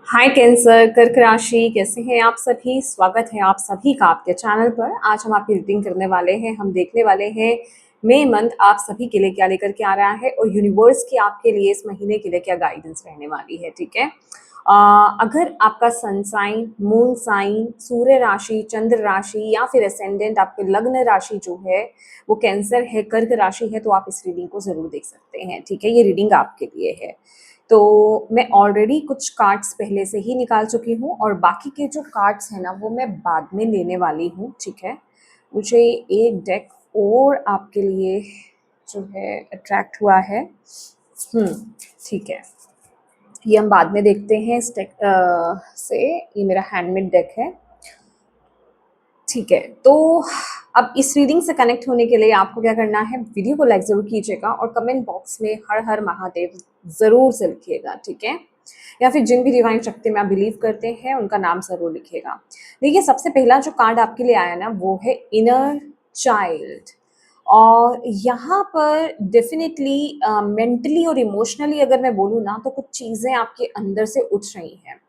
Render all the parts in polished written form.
हाय cancer, कर्क राशि, कैसे हैं आप सभी। स्वागत है आप सभी का आपके चैनल पर। आज हम आपकी रीडिंग करने वाले हैं। हम देखने वाले हैं मई मंथ आप सभी के लिए क्या लेकर के आ रहा है और यूनिवर्स की आपके लिए इस महीने के लिए क्या गाइडेंस रहने वाली है। ठीक है, अगर आपका सन साइन, मून साइन, सूर्य राशि, चंद्र राशि या फिर असेंडेंट आपके लग्न राशि जो है वो कैंसर है, कर्क राशि है, तो आप इस रीडिंग को जरूर देख सकते हैं। ठीक है, ये रीडिंग आपके लिए है। तो मैं ऑलरेडी कुछ कार्ड्स पहले से ही निकाल चुकी हूँ और बाकी के जो कार्ड्स हैं ना वो मैं बाद में लेने वाली हूँ। ठीक है, मुझे एक डेक और आपके लिए जो है अट्रैक्ट हुआ है। ठीक है, ये हम बाद में देखते हैं। इस डेक से ये मेरा हैंडमेड डेक है। ठीक है, तो अब इस रीडिंग से कनेक्ट होने के लिए आपको क्या करना है, वीडियो को लाइक जरूर कीजिएगा और कमेंट बॉक्स में हर हर महादेव जरूर से लिखिएगा। ठीक है, या फिर जिन भी डिवाइन शक्ति में आप बिलीव करते हैं उनका नाम जरूर लिखिएगा। देखिए, सबसे पहला जो कार्ड आपके लिए आया ना वो है इनर चाइल्ड। और यहाँ पर डेफिनेटली मेंटली और इमोशनली अगर मैं बोलूँ ना तो कुछ चीज़ें आपके अंदर से उठ रही हैं।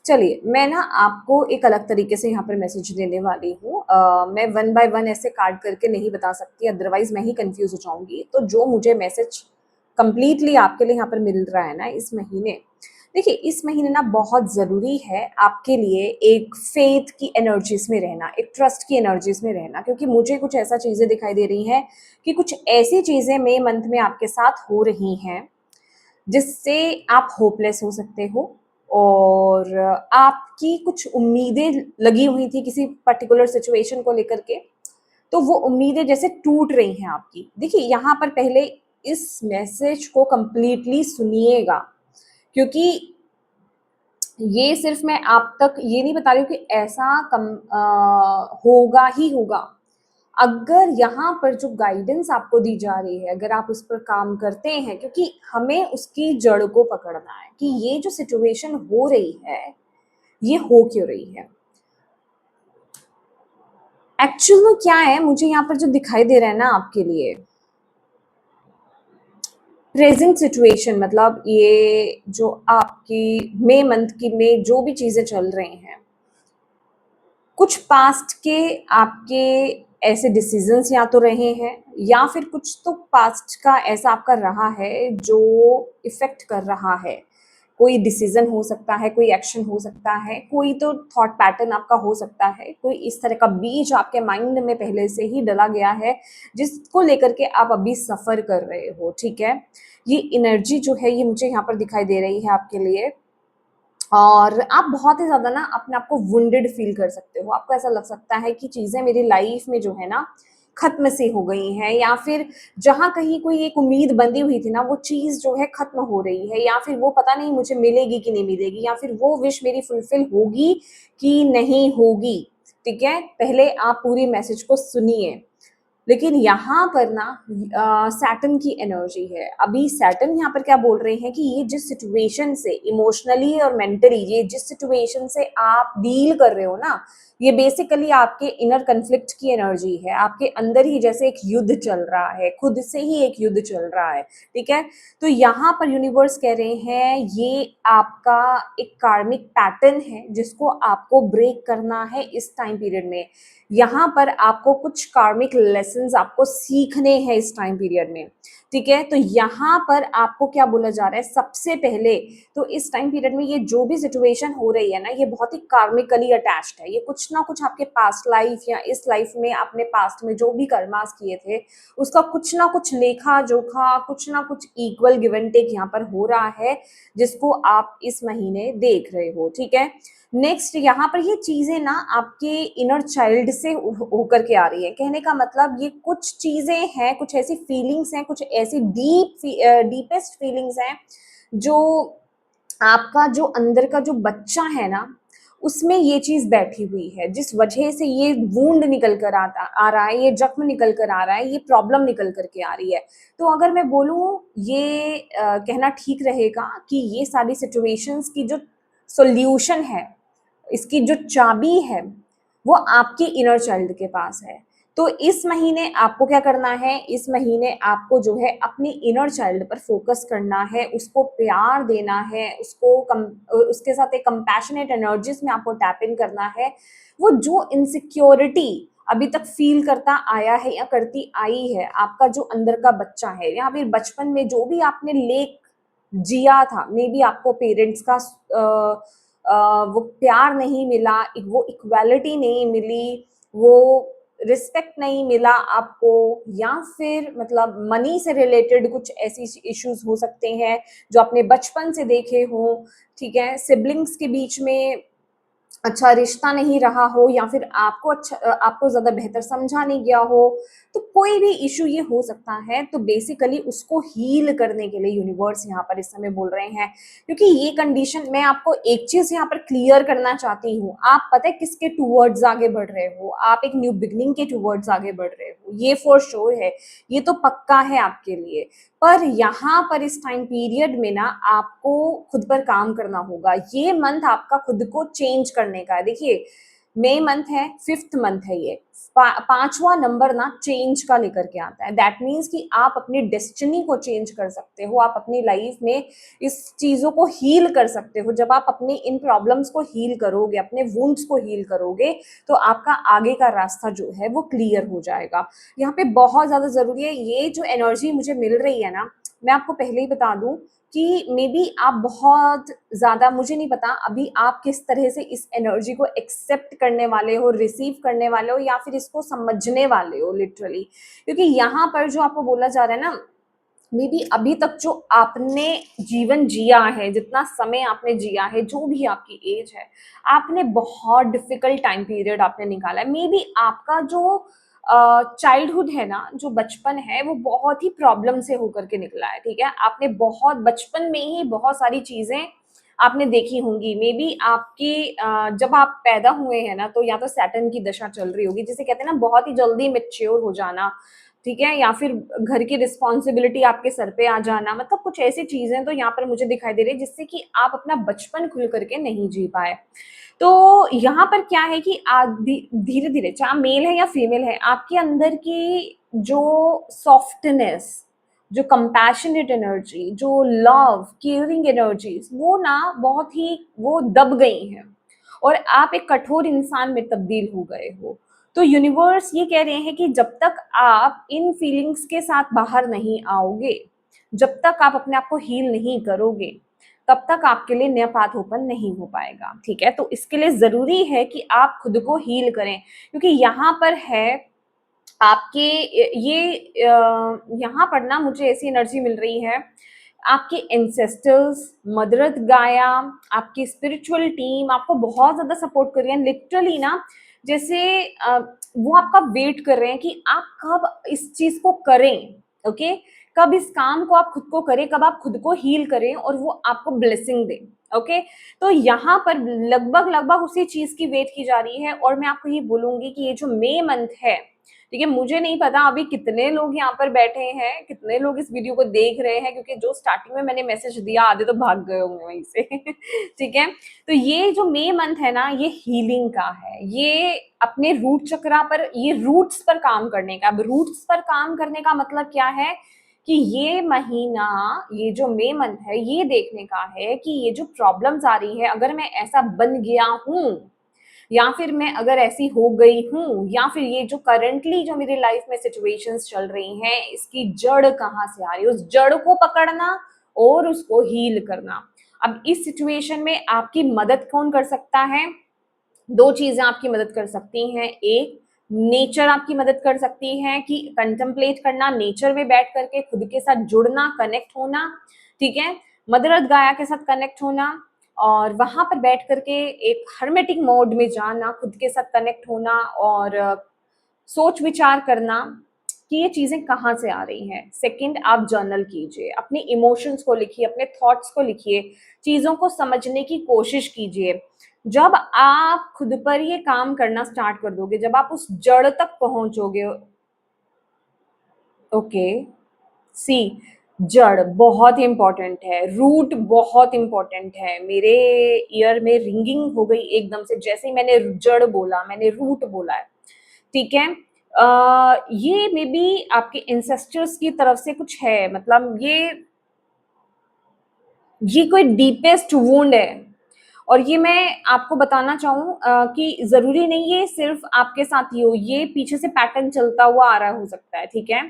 चलिए, मैं ना आपको एक अलग तरीके से यहाँ पर मैसेज देने वाली हूँ। मैं वन बाय वन ऐसे कार्ड करके नहीं बता सकती, अदरवाइज मैं ही कंफ्यूज हो जाऊंगी। तो जो मुझे मैसेज कंप्लीटली आपके लिए यहाँ पर मिल रहा है ना इस महीने, देखिए इस महीने ना बहुत ज़रूरी है आपके लिए एक फेथ की एनर्जीज में रहना, एक ट्रस्ट की एनर्जीज में रहना, क्योंकि मुझे कुछ ऐसा चीज़ें दिखाई दे रही हैं कि कुछ ऐसी चीज़ें मई मंथ में आपके साथ हो रही हैं जिससे आप होपलेस हो सकते हो और आपकी कुछ उम्मीदें लगी हुई थी किसी पर्टिकुलर सिचुएशन को लेकर के, तो वो उम्मीदें जैसे टूट रही हैं आपकी। देखिए, यहाँ पर पहले इस मैसेज को कंप्लीटली सुनिएगा, क्योंकि ये सिर्फ मैं आप तक ये नहीं बता रही हूँ कि ऐसा होगा ही होगा। अगर यहाँ पर जो गाइडेंस आपको दी जा रही है, अगर आप उस पर काम करते हैं, क्योंकि हमें उसकी जड़ को पकड़ना है कि ये जो सिचुएशन हो रही है ये हो क्यों रही है, एक्चुअल में क्या है। मुझे यहाँ पर जो दिखाई दे रहा है ना आपके लिए प्रेजेंट सिचुएशन, मतलब ये जो आपकी मई मंथ की में जो भी चीजें चल रही हैं, कुछ पास्ट के आपके ऐसे डिसीजंस या तो रहे हैं या फिर कुछ तो पास्ट का ऐसा आपका रहा है जो इफेक्ट कर रहा है। कोई डिसीजन हो सकता है, कोई एक्शन हो सकता है, कोई तो थॉट पैटर्न आपका हो सकता है, कोई इस तरह का बीज आपके माइंड में पहले से ही डला गया है जिसको लेकर के आप अभी सफर कर रहे हो। ठीक है, ये एनर्जी जो है ये मुझे यहाँ पर दिखाई दे रही है आपके लिए। और आप बहुत ही ज़्यादा ना अपने आप को वुंडेड फील कर सकते हो। आपको ऐसा लग सकता है कि चीज़ें मेरी लाइफ में जो है ना खत्म सी हो गई हैं, या फिर जहाँ कहीं कोई एक उम्मीद बंधी हुई थी ना वो चीज़ जो है खत्म हो रही है, या फिर वो पता नहीं मुझे मिलेगी कि नहीं मिलेगी, या फिर वो विश मेरी फुलफिल होगी कि नहीं होगी। ठीक है, पहले आप पूरी मैसेज को सुनिए। लेकिन यहाँ पर ना सैटर्न की एनर्जी है। अभी सैटर्न यहाँ पर क्या बोल रहे हैं कि ये जिस सिचुएशन से इमोशनली और मेंटली, ये जिस सिचुएशन से आप डील कर रहे हो ना, ये बेसिकली आपके इनर कन्फ्लिक्ट की एनर्जी है। आपके अंदर ही जैसे एक युद्ध चल रहा है, खुद से ही एक युद्ध चल रहा है। ठीक है, तो यहाँ पर यूनिवर्स कह रहे हैं ये आपका एक कार्मिक पैटर्न है जिसको आपको ब्रेक करना है इस टाइम पीरियड में। यहाँ पर आपको कुछ कार्मिक लेसन्स आपको सीखने हैं इस टाइम पीरियड में। ठीक है, तो यहाँ पर आपको क्या बोला जा रहा है, सबसे पहले तो इस टाइम पीरियड में ये जो भी सिचुएशन हो रही है ना ये बहुत ही कार्मिकली अटैच्ड है। ये कुछ ना कुछ आपके पास्ट लाइफ या इस लाइफ में आपने पास्ट में जो भी कर्मास किए थे उसका कुछ ना कुछ लेखा जोखा, कुछ ना कुछ इक्वल गिव एंड टेक यहाँ पर हो रहा है जिसको आप इस महीने देख रहे हो। ठीक है, नेक्स्ट यहाँ पर ये चीजें ना आपके इनर चाइल्ड से होकर के आ रही है। कहने का मतलब ये कुछ चीजें हैं, कुछ ऐसी फीलिंग्स हैं, कुछ ऐसी डीपेस्ट फीलिंग्स हैं जो आपका जो अंदर का जो बच्चा है ना उसमें ये चीज बैठी हुई है, जिस वजह से ये वूंड निकल कर आ रहा है, ये जख्म निकल कर आ रहा है, ये प्रॉब्लम निकल करके आ रही है। तो अगर मैं बोलूँ ये कहना ठीक रहेगा कि ये सारी सिचुएशंस की जो सॉल्यूशन है, इसकी जो चाबी है वो आपके इनर चाइल्ड के पास है। तो इस महीने आपको क्या करना है, इस महीने आपको जो है अपनी इनर चाइल्ड पर फोकस करना है, उसको प्यार देना है, उसके साथ एक कंपैशनेट एनर्जीज में आपको टैप इन करना है। वो जो इनसिक्योरिटी अभी तक फील करता आया है या करती आई है आपका जो अंदर का बच्चा है, या फिर बचपन में जो भी आपने लेक जिया था, मे बी आपको पेरेंट्स का वो प्यार नहीं मिला, वो इक्वालिटी नहीं मिली, वो रिस्पेक्ट नहीं मिला आपको, या फिर मतलब मनी से रिलेटेड कुछ ऐसी इश्यूज हो सकते हैं जो आपने बचपन से देखे हो, ठीक है, सिबलिंग्स के बीच में अच्छा रिश्ता नहीं रहा हो, या फिर आपको ज्यादा बेहतर समझा नहीं गया हो, तो कोई भी इशू ये हो सकता है। तो बेसिकली उसको हील करने के लिए यूनिवर्स यहाँ पर इस समय बोल रहे हैं, क्योंकि ये कंडीशन, मैं आपको एक चीज यहाँ पर क्लियर करना चाहती हूँ, आप पता है किसके टूवर्ड्स आगे बढ़ रहे हो, आप एक न्यू बिगनिंग के टूवर्ड्स आगे बढ़ रहे हो, ये फॉर श्योर है, ये तो पक्का है आपके लिए। पर यहाँ पर इस टाइम पीरियड में ना आपको खुद पर काम करना होगा। ये मंथ आपका खुद को चेंज करने का है। देखिए, मई मंथ है, 5th मंथ है, ये पांचवा नंबर ना चेंज का लेकर के आता है। दैट मीन्स कि आप अपनी डेस्टिनी को चेंज कर सकते हो, आप अपनी लाइफ में इस चीजों को हील कर सकते हो। जब आप अपने इन प्रॉब्लम्स को हील करोगे, अपने वुंड्स को हील करोगे, तो आपका आगे का रास्ता जो है वो क्लियर हो जाएगा। यहाँ पे बहुत ज्यादा जरूरी है, ये जो एनर्जी मुझे मिल रही है ना, मैं आपको पहले ही बता दूं कि मे बी आप बहुत ज्यादा, मुझे नहीं पता अभी आप किस तरह से इस एनर्जी को एक्सेप्ट करने वाले हो, रिसीव करने वाले हो, या फिर इसको समझने वाले हो लिटरली। क्योंकि यहाँ पर जो आपको बोला जा रहा है ना, मे बी अभी तक जो आपने जीवन जिया है, जितना समय आपने जिया है, जो भी आपकी एज है, आपने बहुत डिफिकल्ट टाइम पीरियड आपने निकाला है। मे बी आपका जो चाइल्डहुड है ना, जो बचपन है, वो बहुत ही प्रॉब्लम से होकर के निकला है, ठीक है। आपने बहुत बचपन में ही बहुत सारी चीजें आपने देखी होंगी। मे बी आपकी जब आप पैदा हुए हैं ना, तो या तो सैटर्न की दशा चल रही होगी, जिसे कहते हैं ना बहुत ही जल्दी मेच्योर हो जाना, ठीक है, या फिर घर की रिस्पॉन्सिबिलिटी आपके सर पे आ जाना, मतलब कुछ ऐसी चीजें तो यहाँ पर मुझे दिखाई दे रही है जिससे कि आप अपना बचपन खुल करके नहीं जी पाए। तो यहाँ पर क्या है कि धीरे धीरे, चाहे मेल है या फीमेल है, आपके अंदर की जो सॉफ्टनेस, जो कंपैशनेट एनर्जी, जो लव केयरिंग एनर्जीज, वो ना बहुत ही वो दब गई हैं, और आप एक कठोर इंसान में तब्दील हो गए हो। तो यूनिवर्स ये कह रहे हैं कि जब तक आप इन फीलिंग्स के साथ बाहर नहीं आओगे, जब तक आप अपने आप को हील नहीं करोगे, तब तक आपके लिए नया पाथ ओपन नहीं हो पाएगा, ठीक है। तो इसके लिए जरूरी है कि आप खुद को हील करें, क्योंकि यहाँ पर है आपके ये यहाँ पर ना मुझे ऐसी एनर्जी मिल रही है, आपके एंसेस्टर्स, मदर अर्थ गाया, आपकी स्पिरिचुअल टीम आपको बहुत ज्यादा सपोर्ट कर रही है लिटरली ना। जैसे वो आपका वेट कर रहे हैं कि आप कब इस चीज को करें, ओके, कब इस काम को आप खुद को करें, कब आप खुद को हील करें और वो आपको ब्लेसिंग दें, ओके। तो यहाँ पर लगभग लगभग उसी चीज की वेट की जा रही है। और मैं आपको ये बोलूंगी कि ये जो मई मंथ है, ठीक है, मुझे नहीं पता अभी कितने लोग यहाँ पर बैठे हैं, कितने लोग इस वीडियो को देख रहे हैं, क्योंकि जो स्टार्टिंग में मैंने मैसेज दिया आधे तो भाग गए होंगे वहीं से ठीक है। तो ये जो मई मंथ है ना, ये हीलिंग का है, ये अपने रूट चक्रा पर, ये रूट्स पर काम करने का। अब रूट्स पर काम करने का मतलब क्या है कि ये महीना, ये जो मई मंथ है, ये देखने का है कि ये जो प्रॉब्लम्स आ रही है, अगर मैं ऐसा बन गया हूं, या फिर मैं अगर ऐसी हो गई हूं, या फिर ये जो करंटली जो मेरी लाइफ में सिचुएशंस चल रही हैं, इसकी जड़ कहाँ से आ रही है, उस जड़ को पकड़ना और उसको हील करना। अब इस सिचुएशन में आपकी मदद कौन कर सकता है? दो चीजें आपकी मदद कर सकती हैं। एक, नेचर आपकी मदद कर सकती है कि कंटेम्पलेट करना, नेचर में बैठ करके खुद के साथ जुड़ना, कनेक्ट होना, ठीक है, मदर अर्थ गाया के साथ कनेक्ट होना, और वहां पर बैठ करके एक हर्मेटिक मोड में जाना, खुद के साथ कनेक्ट होना, और सोच विचार करना कि ये चीजें कहाँ से आ रही हैं। सेकंड, आप जर्नल कीजिए, अपने इमोशंस को लिखिए, अपने थॉट्स को लिखिए, चीजों को समझने की कोशिश कीजिए। जब आप खुद पर ये काम करना स्टार्ट कर दोगे, जब आप उस जड़ तक पहुंचोगे, ओके, सी, जड़ बहुत इंपॉर्टेंट है, रूट बहुत इंपॉर्टेंट है। मेरे ईयर में रिंगिंग हो गई एकदम से, जैसे ही मैंने जड़ बोला, मैंने रूट बोला है, ठीक है। ये मे बी आपके एंसेस्टर्स की तरफ से कुछ है, मतलब ये कोई डीपेस्ट वुंड है। और ये मैं आपको बताना चाहूँ कि ज़रूरी नहीं है सिर्फ आपके साथ ही हो, ये पीछे से पैटर्न चलता हुआ आ रहा हो सकता है, ठीक है?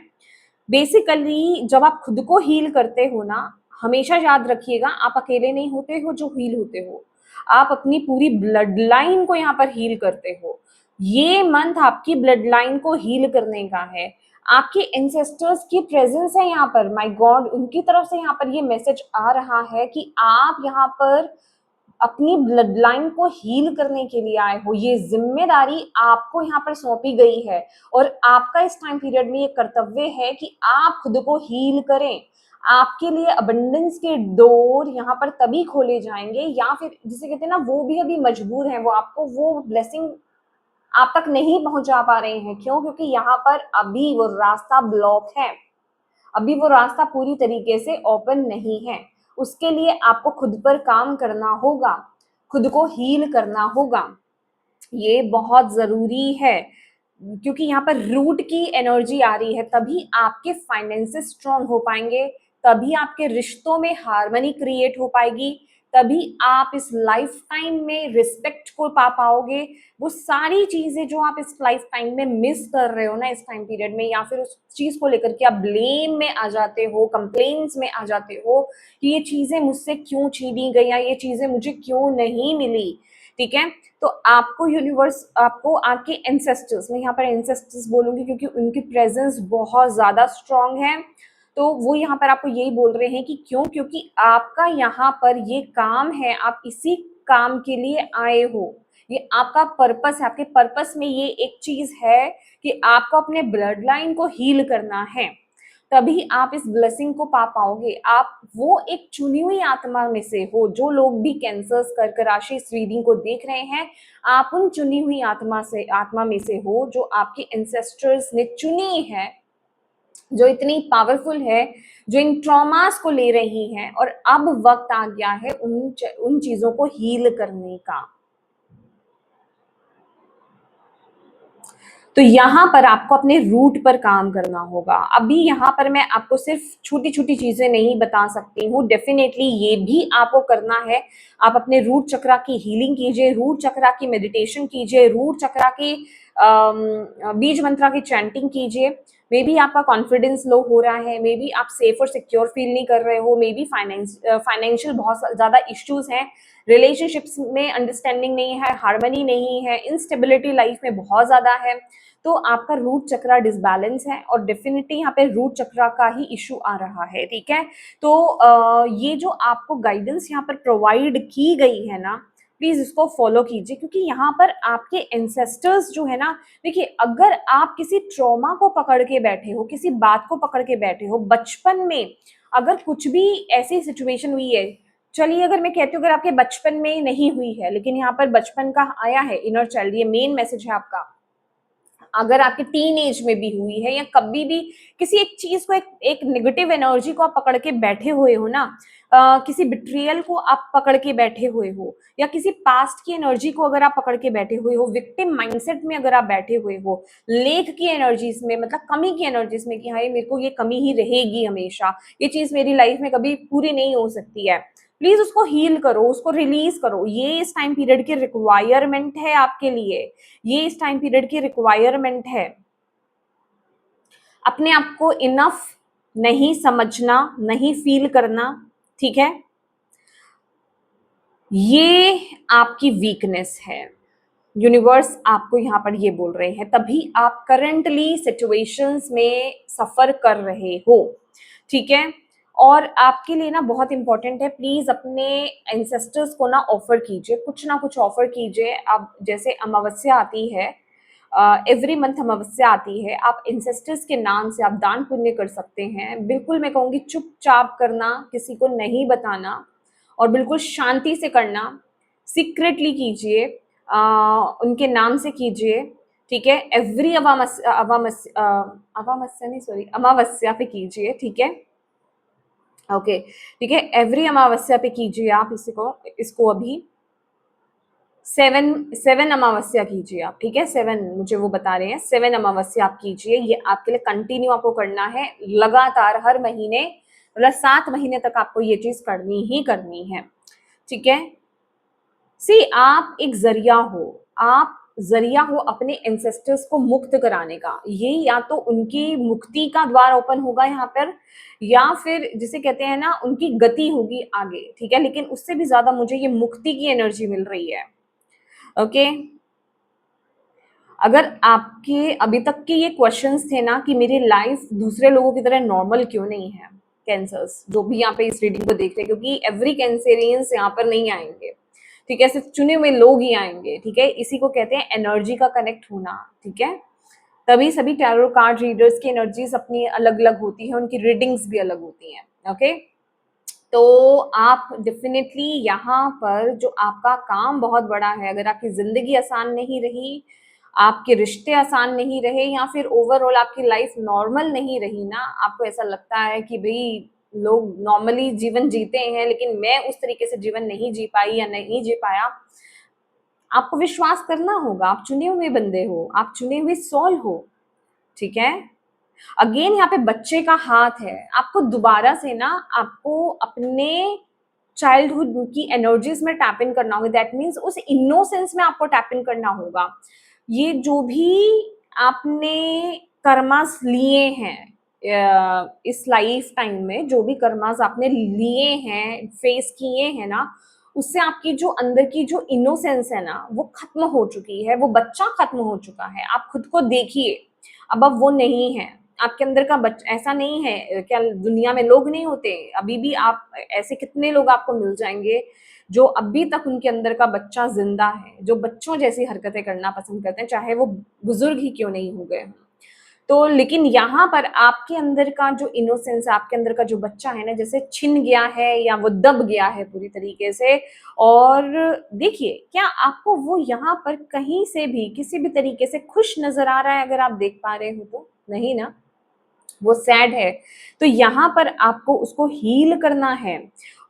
बेसिकली जब आप खुद को हील करते हो ना, हमेशा याद रखिएगा आप अकेले नहीं होते हो जो हील होते हो। आप अपनी पूरी ब्लड लाइन को यहाँ पर हील करते हो। ये मंथ आपकी ब्लड लाइन को हील करने का है। आपके एंसेस्टर्स की प्रेजेंस है यहाँ पर, माय गॉड, उनकी तरफ से यहाँ पर ये मैसेज आ रहा है कि आप यहाँ पर अपनी ब्लड लाइन को हील करने के लिए आए हो। ये जिम्मेदारी आपको यहाँ पर सौंपी गई है और आपका इस टाइम पीरियड में ये कर्तव्य है कि आप खुद को हील करें। आपके लिए अबंडेंस के डोर यहाँ पर तभी खोले जाएंगे, या फिर जिसे कहते हैं ना, वो भी अभी मजबूर हैं, वो आपको वो ब्लेसिंग आप तक नहीं पहुंचा पा रहे हैं। क्यों? क्योंकि यहाँ पर अभी वो रास्ता ब्लॉक है, अभी वो रास्ता पूरी तरीके से ओपन नहीं है। उसके लिए आपको खुद पर काम करना होगा, खुद को हील करना होगा। ये बहुत ज़रूरी है, क्योंकि यहाँ पर रूट की एनर्जी आ रही है, तभी आपके फाइनेंसेस स्ट्रांग हो पाएंगे, तभी आपके रिश्तों में हार्मनी क्रिएट हो पाएगी, तभी आप इस लाइफ टाइम में रिस्पेक्ट को पा पाओगे। वो सारी चीजें जो आप इस लाइफ टाइम में मिस कर रहे हो ना इस टाइम पीरियड में, या फिर उस चीज को लेकर के आप ब्लेम में आ जाते हो, कंप्लेन्स में आ जाते हो कि ये चीजें मुझसे क्यों छीनी गई या ये चीजें मुझे क्यों नहीं मिली, ठीक है? तो आपको यूनिवर्स, आपको आपके एंसेस्टर्स, मैं यहाँ पर एंसेस्टर्स बोलूंगी क्योंकि उनकी प्रेजेंस बहुत ज्यादा स्ट्रांग है, तो वो यहाँ पर आपको यही बोल रहे हैं कि क्यों, क्योंकि आपका यहाँ पर ये काम है, आप इसी काम के लिए आए हो, ये आपका पर्पस है। आपके पर्पस में ये एक चीज है कि आपको अपने ब्लड लाइन को हील करना है, तभी आप इस ब्लेसिंग को पा पाओगे। आप वो एक चुनी हुई आत्मा में से हो, जो लोग भी कैंसर्स कर्क राशि इस रीडिंग को देख रहे हैं, आप उन चुनी हुई आत्मा में से हो जो आपके एंसेस्टर्स ने चुनी है, जो इतनी पावरफुल है, जो इन ट्रॉमास को ले रही है, और अब वक्त आ गया है उन चीजों को हील करने का। तो यहाँ पर आपको अपने रूट पर काम करना होगा। अभी यहाँ पर मैं आपको सिर्फ छोटी छोटी चीजें नहीं बता सकती हूँ, डेफिनेटली ये भी आपको करना है। आप अपने रूट चक्रा की हीलिंग कीजिए, रूट चक्रा की मेडिटेशन कीजिए, रूट चक्रा की बीज मंत्रा की चैंटिंग कीजिए। मे बी आपका कॉन्फिडेंस लो हो रहा है, मे बी आप सेफ और सिक्योर फील नहीं कर रहे हो, मे बी फाइनेंशियल बहुत ज्यादा इश्यूज हैं, रिलेशनशिप्स में अंडरस्टैंडिंग नहीं है, हार्मनी नहीं है, इंस्टेबिलिटी लाइफ में बहुत ज्यादा है, तो आपका रूट चक्रा डिसबैलेंस है और डेफिनेटली यहाँ पे रूट चक्रा का ही इशू आ रहा है, ठीक है? तो ये जो आपको गाइडेंस यहाँ पर प्रोवाइड की गई है ना, प्लीज इसको फॉलो कीजिए, क्योंकि यहाँ पर आपके एंसेस्टर्स जो है ना, देखिए, अगर आप किसी ट्रॉमा को पकड़ के बैठे हो, किसी बात को पकड़ के बैठे हो बचपन में, अगर कुछ भी ऐसी सिचुएशन हुई है, चलिए अगर मैं कहती हूँ अगर आपके बचपन में नहीं हुई है लेकिन यहाँ पर बचपन का आया है इनर चाइल्ड, ये मेन मैसेज है आपका। अगर आपके टीन एज में भी हुई है या कभी भी किसी एक चीज को, एक नेगेटिव एनर्जी को आप पकड़ के बैठे हुए हो ना, किसी बिट्रियल को आप पकड़ के बैठे हुए हो, या किसी पास्ट की एनर्जी को अगर आप पकड़ के बैठे हुए हो, विक्टिम माइंडसेट में अगर आप बैठे हुए हो, लेख की एनर्जीज में, मतलब कमी की एनर्जीज में कि हाँ मेरे को ये कमी ही रहेगी हमेशा, ये चीज मेरी लाइफ में कभी पूरी नहीं हो सकती है, प्लीज उसको हील करो, उसको रिलीज करो। ये इस टाइम पीरियड की रिक्वायरमेंट है आपके लिए, ये इस टाइम पीरियड की रिक्वायरमेंट है। अपने आप को इनफ नहीं समझना, नहीं फील करना, ठीक है, ये आपकी वीकनेस है। यूनिवर्स आपको यहाँ पर ये बोल रहे हैं, तभी आप करंटली सिचुएशंस में सफर कर रहे हो, ठीक है? और आपके लिए ना बहुत इंपॉर्टेंट है, प्लीज अपने एंसेस्टर्स को ना ऑफर कीजिए, कुछ ना कुछ ऑफर कीजिए। अब जैसे अमावस्या आती है, एवरी मंथ अमावस्या आती है, आप एंसेस्टर्स के नाम से आप दान पुण्य कर सकते हैं। बिल्कुल मैं कहूँगी चुपचाप करना, किसी को नहीं बताना, और बिल्कुल शांति से करना, सीक्रेटली कीजिए, उनके नाम से कीजिए, ठीक है? एवरी अमावस्या नहीं, सॉरी, अमावस्या पे कीजिए, ठीक है? ओके, ठीक है, एवरी अमावस्या पे कीजिए आप इसको अभी 7 7 अमावस्या कीजिए आप, ठीक है? 7 मुझे वो बता रहे हैं, 7 अमावस्या आप कीजिए। ये आपके लिए कंटिन्यू आपको करना है, लगातार हर महीने, मतलब 7 महीने तक आपको ये चीज़ करनी ही करनी है, ठीक है? सी आप एक ज़रिया हो, आप ज़रिया हो अपने एंसेस्टर्स को मुक्त कराने का। ये या तो उनकी मुक्ति का द्वार ओपन होगा यहाँ पर, या फिर जिसे कहते हैं ना, उनकी गति होगी आगे, ठीक है? लेकिन उससे भी ज़्यादा मुझे ये मुक्ति की एनर्जी मिल रही है, ओके? अगर आपके अभी तक के ये क्वेश्चंस थे ना कि मेरी लाइफ दूसरे लोगों की तरह नॉर्मल क्यों नहीं है, कैंसर्स जो भी यहाँ पे इस रीडिंग को देख रहे हैं, क्योंकि एवरी कैंसेरियंस यहाँ पर नहीं आएंगे, ठीक है? सिर्फ चुने हुए लोग ही आएंगे, ठीक है? इसी को कहते हैं एनर्जी का कनेक्ट होना, ठीक है? तभी सभी टैरो कार्ड रीडर्स की एनर्जीज अपनी अलग अलग होती है, उनकी रीडिंग्स भी अलग होती हैं, ओके? तो आप डेफिनेटली यहाँ पर जो आपका काम बहुत बड़ा है, अगर आपकी जिंदगी आसान नहीं रही, आपके रिश्ते आसान नहीं रहे, या फिर ओवरऑल आपकी लाइफ नॉर्मल नहीं रही ना, आपको ऐसा लगता है कि भाई लोग नॉर्मली जीवन जीते हैं लेकिन मैं उस तरीके से जीवन नहीं जी पाई या नहीं जी पाया, आपको विश्वास करना होगा। आप चुने हुए बंदे हो, आप चुने हुए सोल हो, ठीक है? अगेन यहाँ पे बच्चे का हाथ है, आपको दोबारा से ना आपको अपने चाइल्डहुड की एनर्जीज में टैप इन करना होगा। दैट मीन्स उस इनोसेंस में आपको टैप इन करना होगा। ये जो भी आपने कर्मास लिए हैं इस लाइफ टाइम में, जो भी कर्मास आपने लिए हैं, फेस किए हैं ना, उससे आपकी जो अंदर की जो इनोसेंस है ना, वो खत्म हो चुकी है, वो बच्चा खत्म हो चुका है। आप खुद को देखिए, अब वो नहीं है आपके अंदर का बच्चा। ऐसा नहीं है क्या दुनिया में लोग नहीं होते, अभी भी आप ऐसे कितने लोग आपको मिल जाएंगे जो अभी तक उनके अंदर का बच्चा जिंदा है, जो बच्चों जैसी हरकतें करना पसंद करते हैं, चाहे वो बुजुर्ग ही क्यों नहीं हो गए हों। तो लेकिन यहाँ पर आपके अंदर का जो इनोसेंस है, आपके अंदर का जो बच्चा है ना, जैसे छिन गया है या वो दब गया है पूरी तरीके से। और देखिए, क्या आपको वो यहाँ पर कहीं से भी किसी भी तरीके से खुश नजर आ रहा है? अगर आप देख पा रहे हो तो नहीं ना, वो सैड है। तो यहाँ पर आपको उसको हील करना है,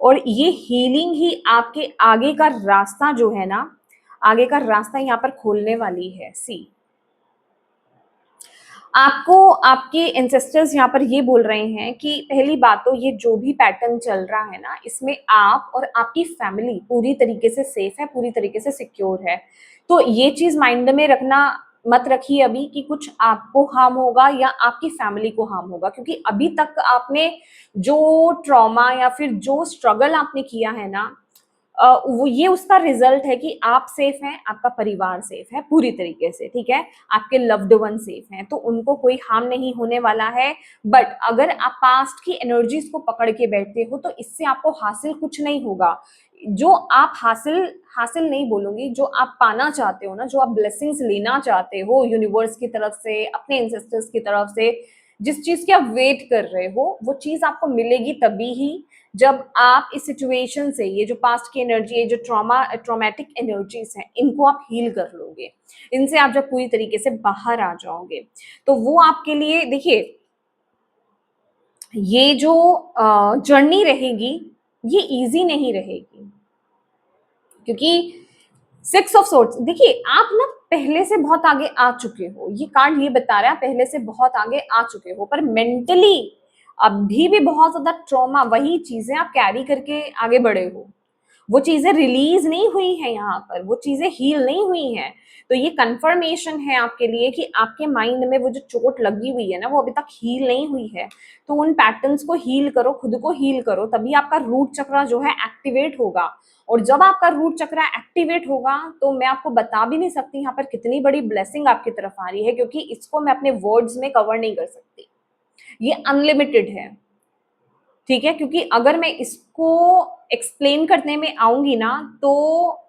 और ये हीलिंग ही आपके आगे का रास्ता जो है ना, आगे का रास्ता यहाँ पर खोलने वाली है। सी आपको आपके एंसेस्टर्स यहाँ पर ये बोल रहे हैं कि पहली बात तो ये जो भी पैटर्न चल रहा है ना, इसमें आप और आपकी फैमिली पूरी तरीके से सेफ है, पूरी तरीके से सिक्योर है। तो ये चीज माइंड में रखना मत रखिए अभी कि कुछ आपको हार्म होगा या आपकी फैमिली को हार्म होगा, क्योंकि अभी तक आपने जो ट्रॉमा या फिर जो स्ट्रगल आपने किया है ना, वो ये उसका रिजल्ट है कि आप सेफ हैं, आपका परिवार सेफ है पूरी तरीके से, ठीक है? आपके लव्ड वन सेफ हैं, तो उनको कोई हार्म नहीं होने वाला है। बट अगर आप पास्ट की एनर्जीज को पकड़ के बैठते हो तो इससे आपको हासिल कुछ नहीं होगा। जो आप हासिल हासिल नहीं बोलूंगी, जो आप पाना चाहते हो ना, जो आप ब्लेसिंग्स लेना चाहते हो यूनिवर्स की तरफ से, अपने एंसेस्टर्स की तरफ से, जिस चीज की आप वेट कर रहे हो, वो चीज आपको मिलेगी तभी ही जब आप इस सिचुएशन से, ये जो पास्ट की एनर्जी, ये जो ट्रॉमेटिक एनर्जीज हैं, इनको आप हील कर लोगे। इनसे आप जब पूरी तरीके से बाहर आ जाओगे तो वो आपके लिए, देखिए, ये जो जर्नी रहेगी ये इजी नहीं रहेगी, क्योंकि 6 ऑफ सोर्ड्स, देखिए आप ना पहले से बहुत आगे आ चुके हो, ये कार्ड ये बता रहा है पहले से बहुत आगे आ चुके हो, पर मेंटली अभी भी बहुत ज्यादा ट्रॉमा, वही चीजें आप कैरी करके आगे बढ़े हो, वो चीजें रिलीज नहीं हुई है यहाँ पर, वो चीजें हील नहीं हुई हैं। तो ये कंफर्मेशन है आपके लिए कि आपके माइंड में वो जो चोट लगी हुई है ना, वो अभी तक हील नहीं हुई है। तो उन पैटर्न्स को हील करो, खुद को हील करो, तभी आपका रूट चक्र जो है एक्टिवेट होगा। और जब आपका रूट चक्र एक्टिवेट होगा तो मैं आपको बता भी नहीं सकती यहाँ पर कितनी बड़ी ब्लेसिंग आपकी तरफ आ रही है, क्योंकि इसको मैं अपने वर्ड्स में कवर नहीं कर सकती, ये अनलिमिटेड है, ठीक है? क्योंकि अगर मैं इसको एक्सप्लेन करने में आऊंगी ना तो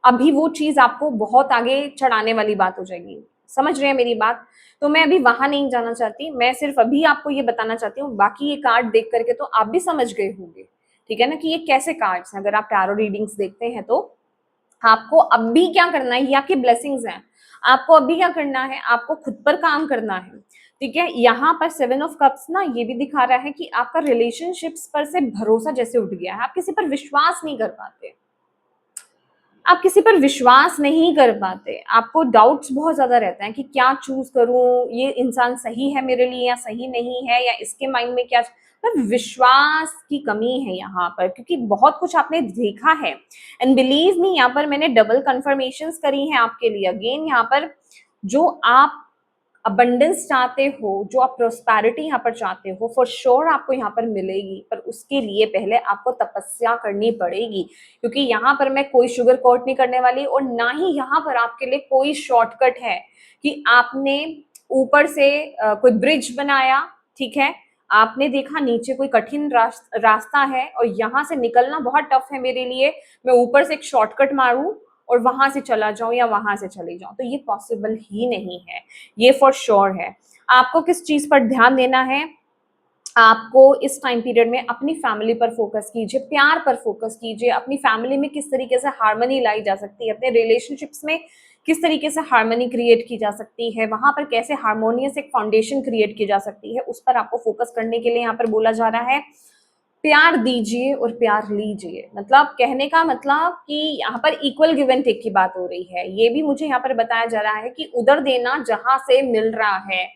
अभी वो चीज आपको बहुत आगे चढ़ाने वाली बात हो जाएगी, समझ रहे हैं मेरी बात? तो मैं अभी वहां नहीं जाना चाहती, मैं सिर्फ अभी आपको ये बताना चाहती हूँ। बाकी ये कार्ड देख करके तो आप भी समझ गए होंगे, ठीक है ना, कि ये कैसे कार्ड्स हैं। अगर आप टैरो रीडिंग्स देखते हैं तो आपको अभी क्या करना है, ये आपकी ब्लेसिंग्स हैं। आपको अभी क्या करना है, आपको खुद पर काम करना है, ठीक है? यहाँ पर 7 ऑफ कप्स ना ये भी दिखा रहा है कि आपका रिलेशनशिप्स पर से भरोसा जैसे उठ गया है, आप किसी पर विश्वास नहीं कर पाते। आप किसी पर विश्वास नहीं कर पाते, आपको डाउट्स बहुत ज़्यादा रहते हैं कि क्या चूज़ करूँ, ये इंसान सही है मेरे लिए या सही नहीं है, या इसके माइंड में क्या, मतलब विश्वास की कमी है यहाँ पर, क्योंकि बहुत कुछ आपने देखा है। एंड बिलीव मी, यहाँ पर मैंने डबल कन्फर्मेशंस करी हैं आपके लिए। अगेन यहाँ पर जो आप अबंडेंस चाहते हो, जो आप प्रोस्पैरिटी यहाँ पर चाहते हो, फॉर श्योर आपको यहाँ पर मिलेगी, पर उसके लिए पहले आपको तपस्या करनी पड़ेगी, क्योंकि यहाँ पर मैं कोई शुगर कोट नहीं करने वाली, और ना ही यहाँ पर आपके लिए कोई शॉर्टकट है कि आपने ऊपर से कोई ब्रिज बनाया, ठीक है, आपने देखा नीचे कोई कठिन रास्ता है और यहाँ से निकलना बहुत टफ है मेरे लिए, मैं ऊपर से एक शॉर्टकट मारूं और वहां से चला जाऊं या वहां से चले जाऊं, तो ये पॉसिबल ही नहीं है, ये फॉर श्योर है। आपको किस चीज पर ध्यान देना है, आपको इस टाइम पीरियड में अपनी फैमिली पर फोकस कीजिए, प्यार पर फोकस कीजिए, अपनी फैमिली में किस तरीके से हार्मनी लाई जा सकती है, अपने रिलेशनशिप्स में किस तरीके से हार्मनी क्रिएट की जा सकती है, वहां पर कैसे हार्मोनियस एक फाउंडेशन क्रिएट की जा सकती है, उस पर आपको फोकस करने के लिए यहाँ पर बोला जा रहा है। प्यार दीजिए और प्यार लीजिए, मतलब कहने का मतलब कि यहाँ पर इक्वल गिव एंड टेक की बात हो रही है। ये भी मुझे यहाँ पर बताया जा रहा है कि उधर देना जहां से मिल रहा है,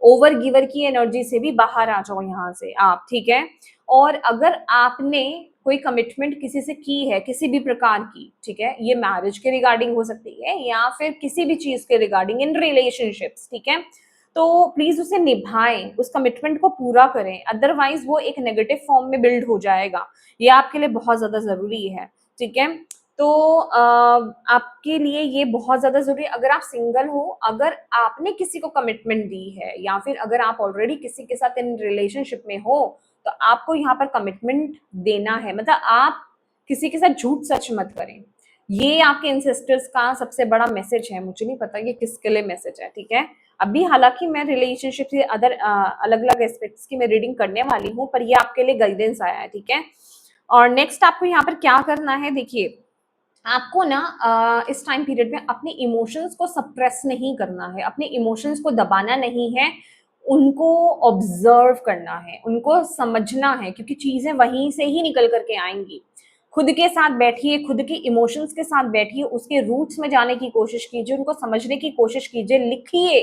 ओवर गिवर की एनर्जी से भी बाहर आ जाओ यहाँ से आप, ठीक है। और अगर आपने कोई कमिटमेंट किसी से की है, किसी भी प्रकार की, ठीक है, ये मैरिज के रिगार्डिंग हो सकती है या फिर किसी भी चीज के रिगार्डिंग इन रिलेशनशिप्स, ठीक है, तो प्लीज उसे निभाएं, उस कमिटमेंट को पूरा करें, अदरवाइज वो एक नेगेटिव फॉर्म में बिल्ड हो जाएगा। ये आपके लिए बहुत ज्यादा जरूरी है, ठीक है। तो आपके लिए ये बहुत ज्यादा जरूरी है। अगर आप सिंगल हो, अगर आपने किसी को कमिटमेंट दी है, या फिर अगर आप ऑलरेडी किसी के साथ इन रिलेशनशिप में हो, तो आपको यहाँ पर कमिटमेंट देना है, मतलब आप किसी के साथ झूठ सच मत करें। ये आपके इंसेस्टर्स का सबसे बड़ा मैसेज है, मुझे नहीं पता ये किसके लिए मैसेज है, ठीक है। अभी हालांकि मैं रिलेशनशिप से अदर अलग अलग एस्पेक्ट्स की मैं रीडिंग करने वाली हूँ, पर ये आपके लिए गाइडेंस आया है, ठीक है। और नेक्स्ट आपको यहाँ पर क्या करना है, देखिए, आपको ना इस टाइम पीरियड में अपने इमोशंस को सप्रेस नहीं करना है, अपने इमोशंस को दबाना नहीं है, उनको ऑब्जर्व करना है, उनको समझना है, क्योंकि चीजें वहीं से ही निकल करके आएंगी। खुद के साथ बैठिए, खुद के इमोशंस के साथ बैठिए, उसके रूट्स में जाने की कोशिश कीजिए, उनको समझने की कोशिश कीजिए, लिखिए,